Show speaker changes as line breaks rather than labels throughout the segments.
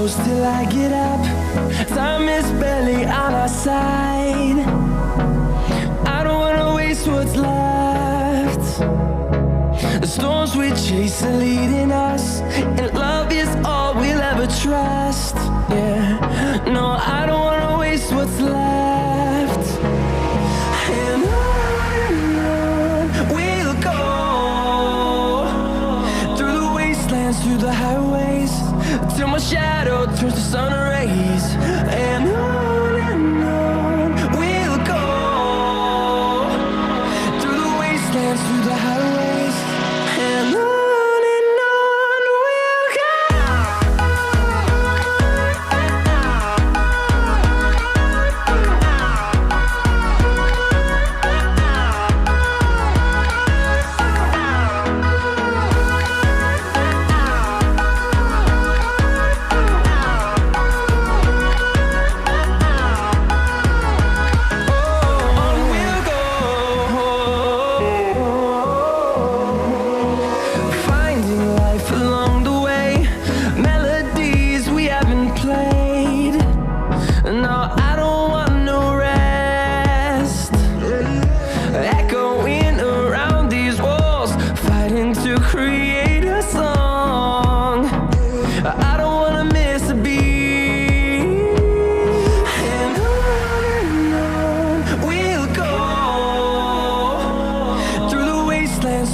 close till I get up. Time is barely on our side. I don't wanna waste what's left. The storms we chase are leading us, and love is all we'll ever trust. Yeah, no, I don't wanna waste what's left. And on we'll go, through the wastelands, through the highways, till my shadow turns to sun rays. And on we'll go, through the wastelands, through the highways, and on.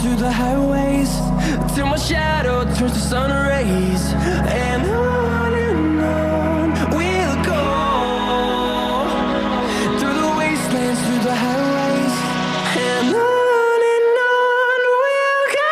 Through the highways, till my shadow turns to sun rays. And on we'll go, through the wastelands, through the highways, and on we'll go.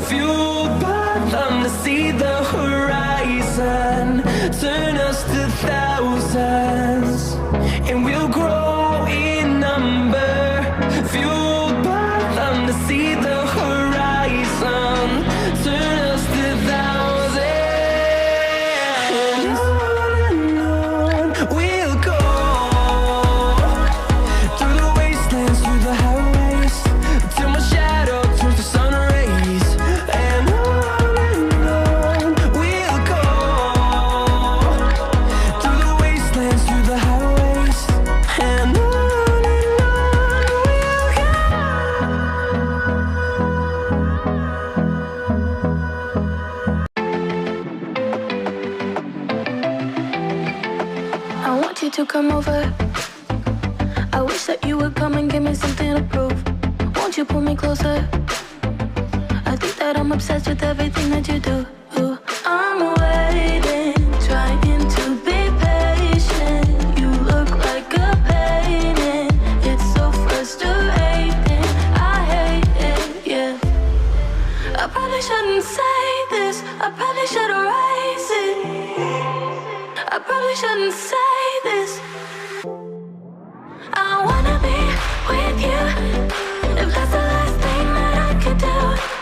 Fueled by them to see the horizon, turn us to thousands, and we'll grow in number. Fueled by them to see the horizon, turn us to thousands, and on we'll go, through the wastelands, through the highways, till my shadow turns to sun rays.
To come over, I wish that you would come and give me something to prove. Won't you pull me closer? I think that I'm obsessed with everything that you do. I'm waiting, trying to be patient. You look like a painting. It's so frustrating. I hate it, yeah. I probably shouldn't say this. I probably should erase it. I probably shouldn't say this. I wanna be with you, if that's the last thing that I could do.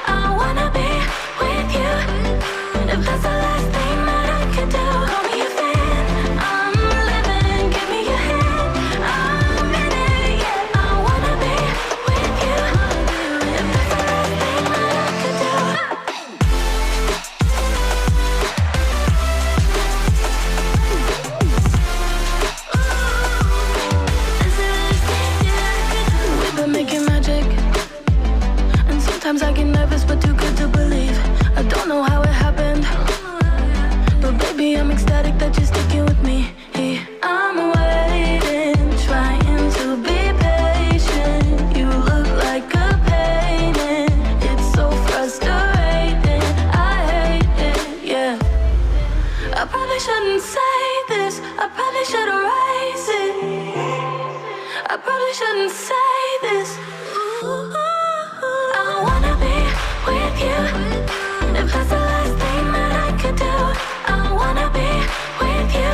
I wanna be with you, if that's the last thing that I could do. Call me a fan, I'm living, give me your hand, I'm in it, yeah. I wanna be with you, if that's the last thing that I could do. Making magic, and sometimes I get nervous but too good to believe. I don't know how it happened, but baby I'm ecstatic that you're sticking with me. I'm waiting, trying to be patient. You look like a painting. It's so frustrating. I hate it, yeah. I probably shouldn't say this. I probably should erase it. I probably shouldn't say this. I wanna be with you, if that's the last thing that I could do. I wanna be with you,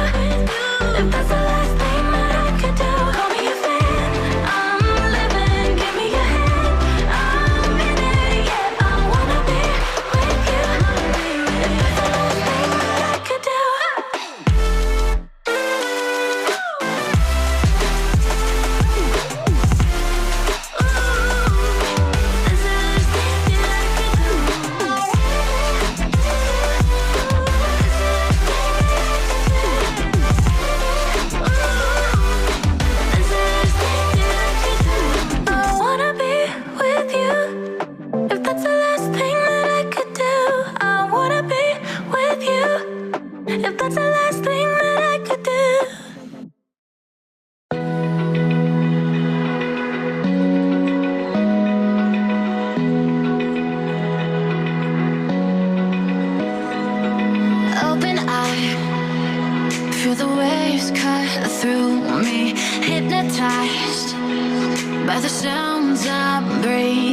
if that's the last thing that I could do. Call me a fan, I'm through me, hypnotized by the sounds I breathe.